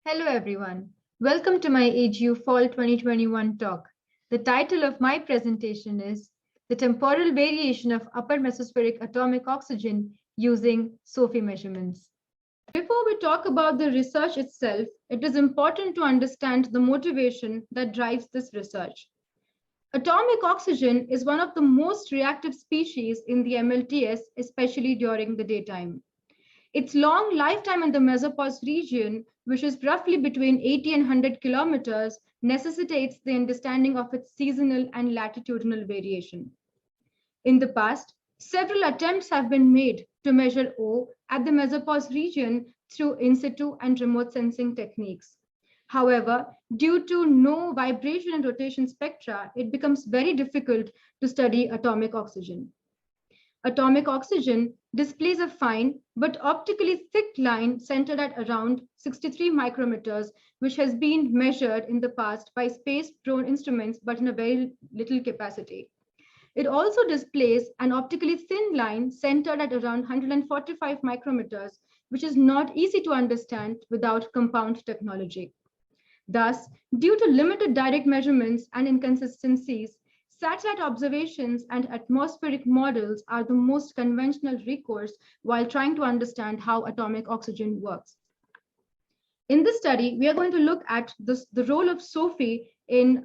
Hello everyone. Welcome to my AGU Fall 2021 talk. The title of my presentation is The Temporal Variation of Upper Mesospheric Atomic Oxygen Using SOFI Measurements. Before we talk about the research itself, it is important to understand the motivation that drives this research. Atomic oxygen is one of the most reactive species in the MLTS, especially during the daytime. Its long lifetime in the mesopause region, which is roughly between 80 and 100 kilometers, necessitates the understanding of its seasonal and latitudinal variation. In the past, several attempts have been made to measure O at the mesopause region through in situ and remote sensing techniques. However, due to no vibration and rotation spectra, it becomes very difficult to study atomic oxygen. Atomic oxygen displays a fine but optically thick line centered at around 63 micrometers, which has been measured in the past by space-prone instruments but in a very little capacity. It also displays an optically thin line centered at around 145 micrometers, which is not easy to understand without compound technology. Thus, due to limited direct measurements and inconsistencies, satellite observations and atmospheric models are the most conventional recourse while trying to understand how atomic oxygen works. In this study, we are going to look at the role of SOFI in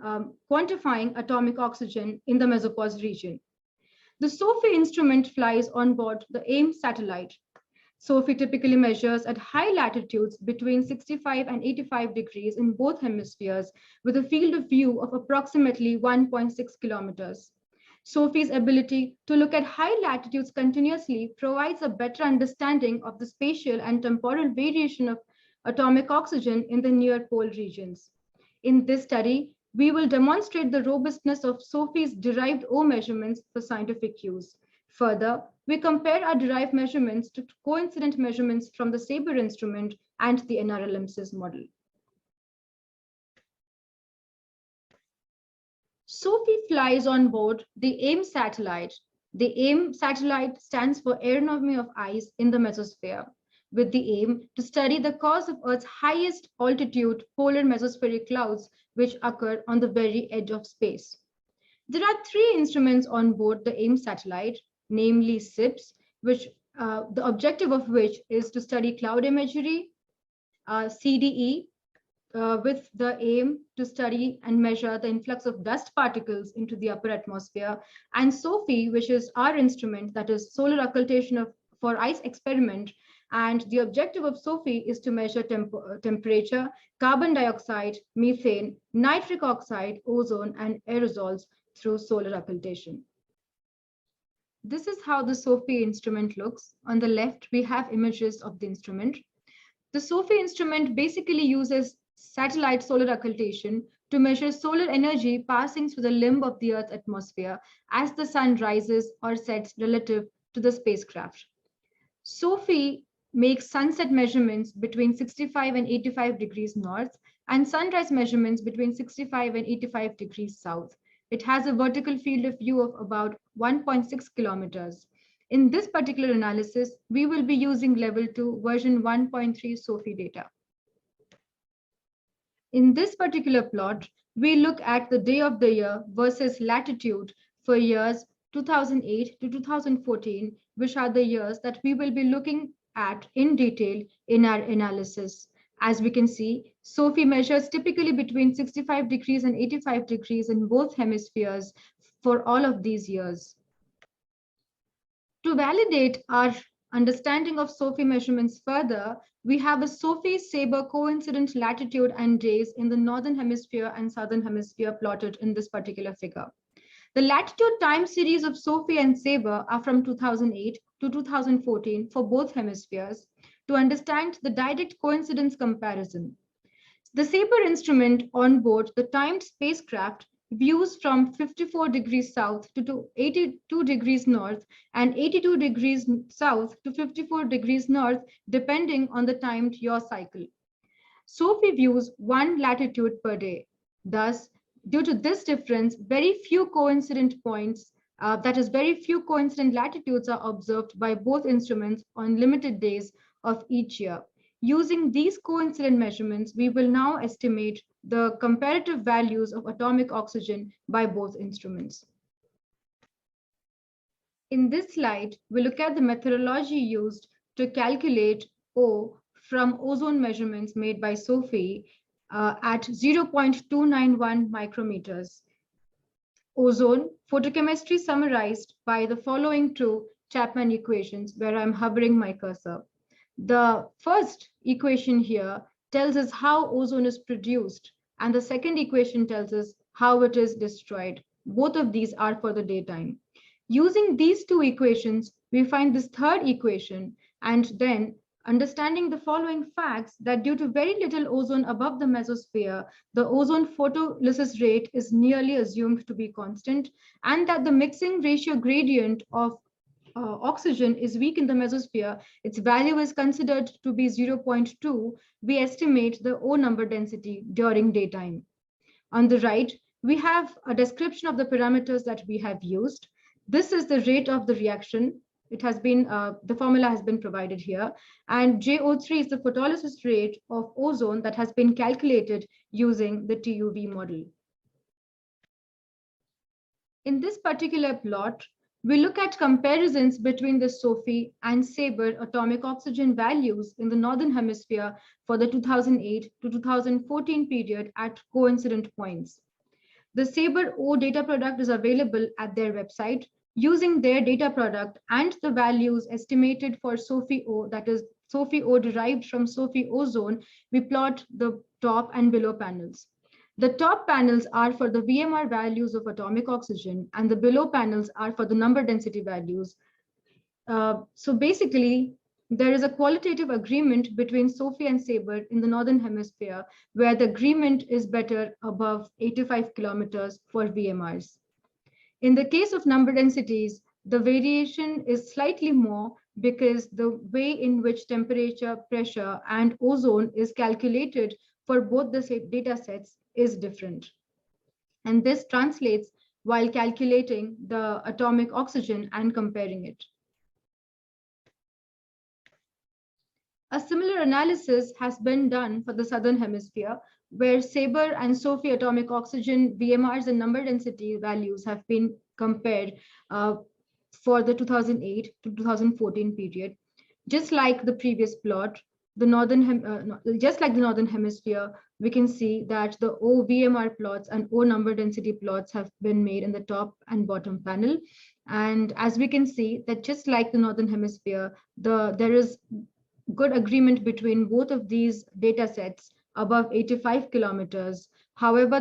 quantifying atomic oxygen in the mesopause region. The SOFI instrument flies on board the AIM satellite. SOFI typically measures at high latitudes between 65 and 85 degrees in both hemispheres with a field of view of approximately 1.6 kilometers. SOFI's ability to look at high latitudes continuously provides a better understanding of the spatial and temporal variation of atomic oxygen in the near pole regions. In this study, we will demonstrate the robustness of SOFI's derived O measurements for scientific use. Further, we compare our derived measurements to coincident measurements from the SABRE instrument and the NRLMSIS model. SOFI flies on board the AIM satellite. The AIM satellite stands for Aeronomy of Ice in the Mesosphere, with the aim to study the cause of Earth's highest altitude polar mesospheric clouds, which occur on the very edge of space. There are three instruments on board the AIM satellite, namely CIPS, which the objective of which is to study cloud imagery, CDE, with the aim to study and measure the influx of dust particles into the upper atmosphere, and SOFI, which is our instrument, that is solar occultation for ice experiment. And the objective of SOFI is to measure temperature, carbon dioxide, methane, nitric oxide, ozone, and aerosols through solar occultation. This is how the SOFI instrument looks. On the left, we have images of the instrument. The SOFI instrument basically uses satellite solar occultation to measure solar energy passing through the limb of the Earth's atmosphere as the sun rises or sets relative to the spacecraft. SOFI makes sunset measurements between 65 and 85 degrees north and sunrise measurements between 65 and 85 degrees south. It has a vertical field of view of about 1.6 kilometers. In this particular analysis, we will be using level 2 version 1.3 SOFI data. In this particular plot, we look at the day of the year versus latitude for years 2008 to 2014, which are the years that we will be looking at in detail in our analysis. As we can see, SOFI measures typically between 65 degrees and 85 degrees in both hemispheres for all of these years. To validate our understanding of SOFI measurements further, we have a SOFI SABRE coincident latitude and days in the northern hemisphere and southern hemisphere plotted in this particular figure. The latitude time series of SOFI and SABRE are from 2008 to 2014 for both hemispheres to understand the direct coincidence comparison. The SABRE instrument on board the timed spacecraft views from 54 degrees south to 82 degrees north and 82 degrees south to 54 degrees north, depending on the timed yaw cycle. SOFI views one latitude per day. Thus, due to this difference, very few coincident points, that is, very few coincident latitudes are observed by both instruments on limited days of each year. Using these coincident measurements, we will now estimate the comparative values of atomic oxygen by both instruments. In this slide, we look at the methodology used to calculate O from ozone measurements made by SOFI at 0.291 micrometers. Ozone photochemistry summarized by the following two Chapman equations, where I'm hovering my cursor. The first equation here tells us how ozone is produced, and the second equation tells us how it is destroyed. Both of these are for the daytime. Using these two equations, we find this third equation, and then understanding the following facts that due to very little ozone above the mesosphere, the ozone photolysis rate is nearly assumed to be constant, and that the mixing ratio gradient of oxygen is weak in the mesosphere, its value is considered to be 0.2, we estimate the O number density during daytime. On the right, we have a description of the parameters that we have used. This is the rate of the reaction. It has been, the formula has been provided here. And JO3 is the photolysis rate of ozone that has been calculated using the TUV model. In this particular plot, we look at comparisons between the SOFI and SABRE atomic oxygen values in the Northern Hemisphere for the 2008 to 2014 period at coincident points. The SABRE O data product is available at their website. Using their data product and the values estimated for SOFI O, that is SOFI O derived from SOFI ozone, we plot the top and below panels. The top panels are for the VMR values of atomic oxygen, and the below panels are for the number density values. So basically, there is a qualitative agreement between SOFI and SABRE in the Northern Hemisphere, where the agreement is better above 85 kilometers for VMRs. In the case of number densities, the variation is slightly more because the way in which temperature, pressure, and ozone is calculated for both the data sets is different. And this translates while calculating the atomic oxygen and comparing it. A similar analysis has been done for the Southern Hemisphere, where SABRE and SOFI atomic oxygen VMRs and number density values have been compared for the 2008 to 2014 period. Just like the previous plot, just like the Northern Hemisphere, we can see that the O VMR plots and O number density plots have been made in the top and bottom panel. And as we can see that just like the Northern Hemisphere, there is good agreement between both of these data sets above 85 kilometers. However,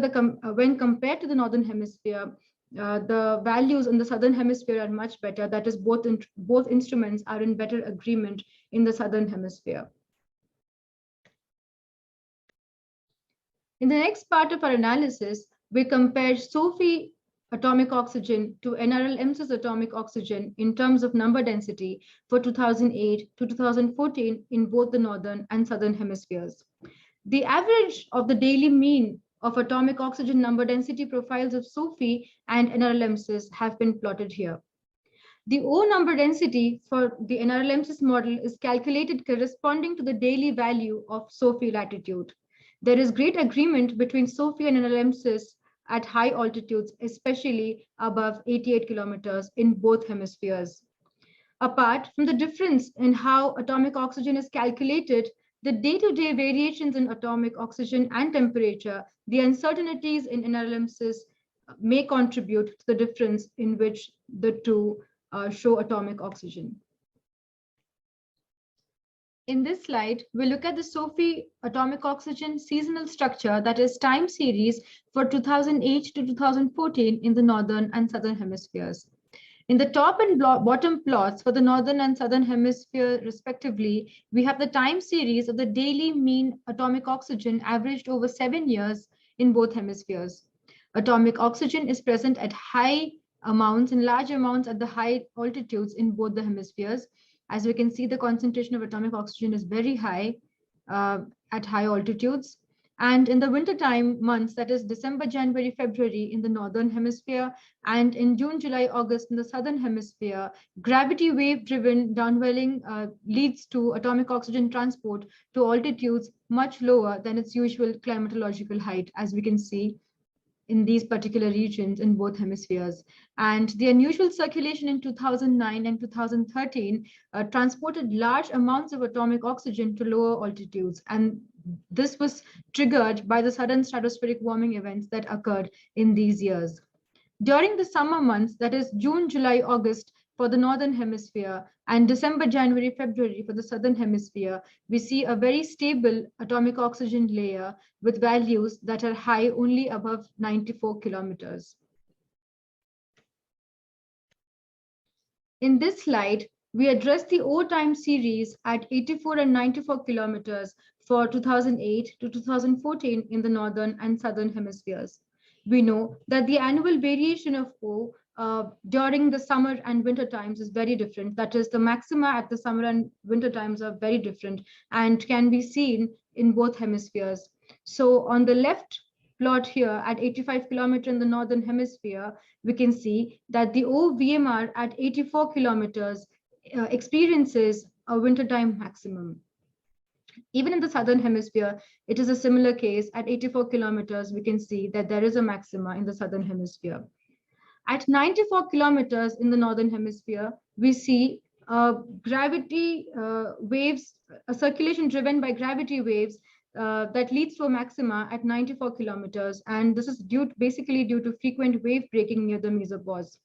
when compared to the Northern Hemisphere, the values in the Southern Hemisphere are much better. That is, both instruments are in better agreement in the Southern Hemisphere. In the next part of our analysis, we compare SOFI atomic oxygen to NRL-EMSIS atomic oxygen in terms of number density for 2008 to 2014 in both the Northern and Southern Hemispheres. The average of the daily mean of atomic oxygen number density profiles of SOFI and NRL-EMSIS have been plotted here. The O number density for the NRL-EMSIS model is calculated corresponding to the daily value of SOFI latitude. There is great agreement between SOFI and NRL-EMSIS at high altitudes, especially above 88 kilometers in both hemispheres. Apart from the difference in how atomic oxygen is calculated, the day-to-day variations in atomic oxygen and temperature, the uncertainties in NRL-EMSIS may contribute to the difference in which the two show atomic oxygen. In this slide, we look at the SOFI atomic oxygen seasonal structure, that is time series for 2008 to 2014 in the Northern and Southern Hemispheres. In the top and bottom plots for the Northern and Southern Hemisphere respectively, we have the time series of the daily mean atomic oxygen averaged over 7 years in both hemispheres. Atomic oxygen is present at high amounts and large amounts at the high altitudes in both the hemispheres. As we can see, the concentration of atomic oxygen is very high at high altitudes. And in the wintertime months, that is December, January, February in the northern hemisphere, and in June, July, August in the southern hemisphere, gravity wave driven downwelling leads to atomic oxygen transport to altitudes much lower than its usual climatological height, as we can see in these particular regions in both hemispheres. And the unusual circulation in 2009 and 2013 transported large amounts of atomic oxygen to lower altitudes. And this was triggered by the sudden stratospheric warming events that occurred in these years. During the summer months, that is June, July, August for the northern hemisphere, and December, January, February for the southern hemisphere, we see a very stable atomic oxygen layer with values that are high only above 94 kilometers. In this slide, we address the O time series at 84 and 94 kilometers for 2008 to 2014 in the northern and southern hemispheres. We know that the annual variation of O during the summer and winter times is very different. That is, the maxima at the summer and winter times are very different and can be seen in both hemispheres. So on the left plot here at 85 kilometers in the northern hemisphere, we can see that the OVMR at 84 kilometers experiences a wintertime maximum. Even in the southern hemisphere, it is a similar case. At 84 kilometers, we can see that there is a maxima in the southern hemisphere. At 94 kilometers in the northern hemisphere, we see gravity waves, a circulation driven by gravity waves that leads to a maxima at 94 kilometers. And this is basically due to frequent wave breaking near the mesopause.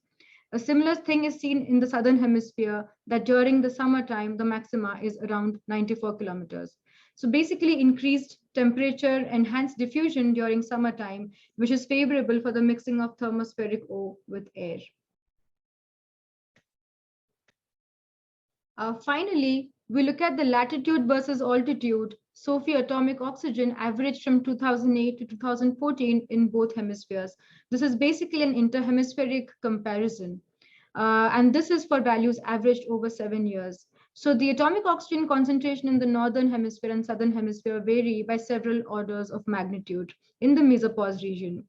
A similar thing is seen in the southern hemisphere that during the summertime, the maxima is around 94 kilometers. So basically increased temperature, enhanced diffusion during summertime, which is favorable for the mixing of thermospheric O with air. Finally, we look at the latitude versus altitude SOFI atomic oxygen averaged from 2008 to 2014 in both hemispheres. This is basically an interhemispheric comparison. And this is for values averaged over 7 years. So the atomic oxygen concentration in the northern hemisphere and southern hemisphere vary by several orders of magnitude in the mesopause region.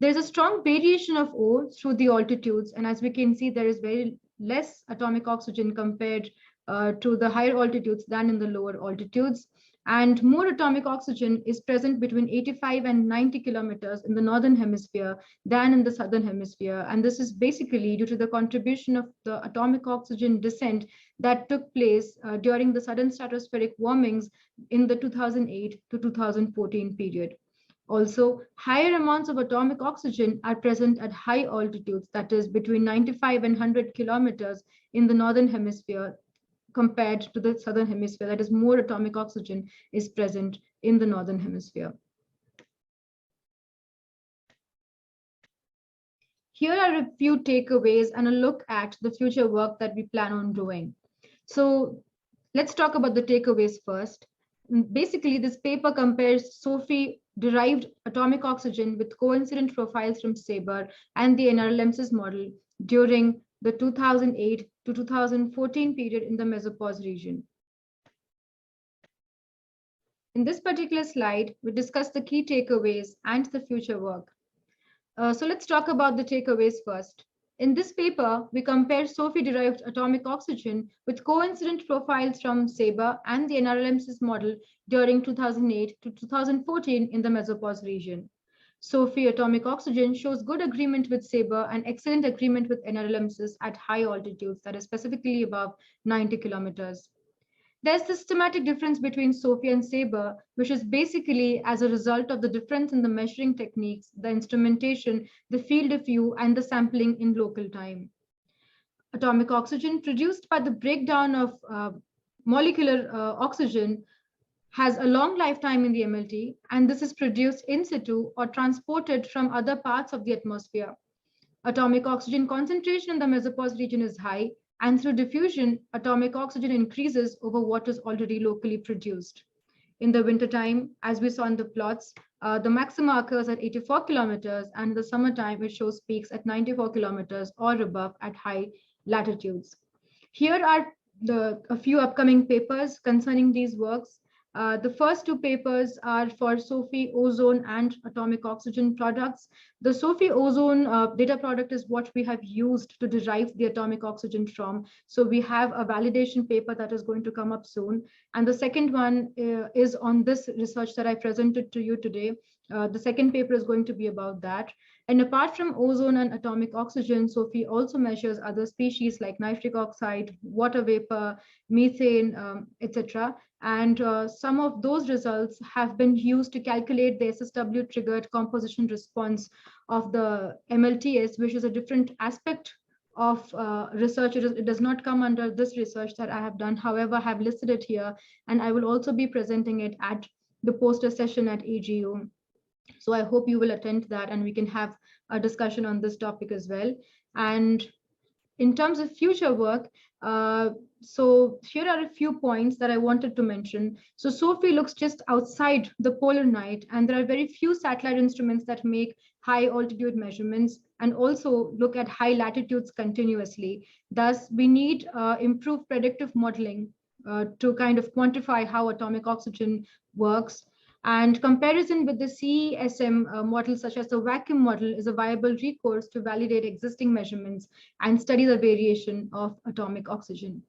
There's a strong variation of O through the altitudes. And as we can see, there is very less atomic oxygen compared to the higher altitudes than in the lower altitudes. And more atomic oxygen is present between 85 and 90 kilometers in the northern hemisphere than in the southern hemisphere. And this is basically due to the contribution of the atomic oxygen descent that took place during the sudden stratospheric warmings in the 2008 to 2014 period. Also, higher amounts of atomic oxygen are present at high altitudes, that is between 95 and 100 kilometers in the northern hemisphere compared to the southern hemisphere. That is, more atomic oxygen is present in the northern hemisphere. Here are a few takeaways and a look at the future work that we plan on doing. So let's talk about the takeaways first. Basically, this paper compares SOFI derived atomic oxygen with coincident profiles from SABRE and the NRLMSIS model during the 2008 to 2014 period in the mesopause region. In this particular slide, we discuss the key takeaways and the future work. So let's talk about the takeaways first. In this paper, we compare SOFI-derived atomic oxygen with coincident profiles from SABRE and the NRLMSIS model during 2008 to 2014 in the mesopause region. SOFI atomic oxygen shows good agreement with SABRE and excellent agreement with NRLMSIS at high altitudes, that is specifically above 90 kilometers. There's a systematic difference between SOFI and SABRE, which is basically as a result of the difference in the measuring techniques, the instrumentation, the field of view, and the sampling in local time. Atomic oxygen produced by the breakdown of molecular oxygen has a long lifetime in the MLT, and this is produced in situ or transported from other parts of the atmosphere. Atomic oxygen concentration in the mesopause region is high, and through diffusion, atomic oxygen increases over what is already locally produced. In the wintertime, as we saw in the plots, the maxima occurs at 84 kilometers, and in the summertime, it shows peaks at 94 kilometers or above at high latitudes. Here are a few upcoming papers concerning these works. The first two papers are for SOFI ozone and atomic oxygen products. The SOFI ozone data product is what we have used to derive the atomic oxygen from. So we have a validation paper that is going to come up soon. And the second one is on this research that I presented to you today. The second paper is going to be about that. And apart from ozone and atomic oxygen, SOFI also measures other species like nitric oxide, water vapor, methane, etc. And some of those results have been used to calculate the SSW triggered composition response of the MLTS, which is a different aspect of research. It does not come under this research that I have done. However, I have listed it here, and I will also be presenting it at the poster session at AGU. So I hope you will attend that and we can have a discussion on this topic as well. And in terms of future work, so here are a few points that I wanted to mention. So SOFI looks just outside the polar night, and there are very few satellite instruments that make high altitude measurements and also look at high latitudes continuously. Thus, we need improved predictive modeling to kind of quantify how atomic oxygen works. And comparison with the CESM model, such as the vacuum model, is a viable recourse to validate existing measurements and study the variation of atomic oxygen.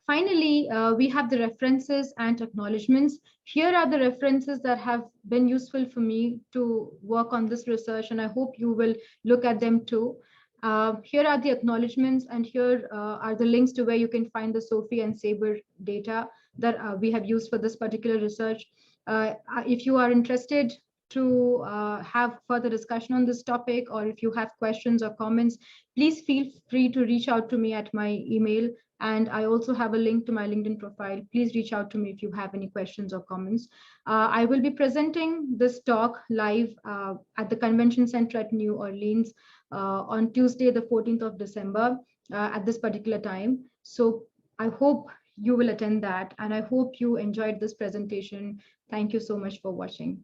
Finally, we have the references and acknowledgements. Here are the references that have been useful for me to work on this research, and I hope you will look at them too. Here are the acknowledgements, and here are the links to where you can find the SOFI and SABRE data that we have used for this particular research. If you are interested to have further discussion on this topic, or if you have questions or comments, please feel free to reach out to me at my email. And I also have a link to my LinkedIn profile. Please reach out to me if you have any questions or comments. I will be presenting this talk live at the Convention Center at New Orleans on Tuesday, the 14th of December at this particular time. So I hope you will attend that, and I hope you enjoyed this presentation. Thank you so much for watching.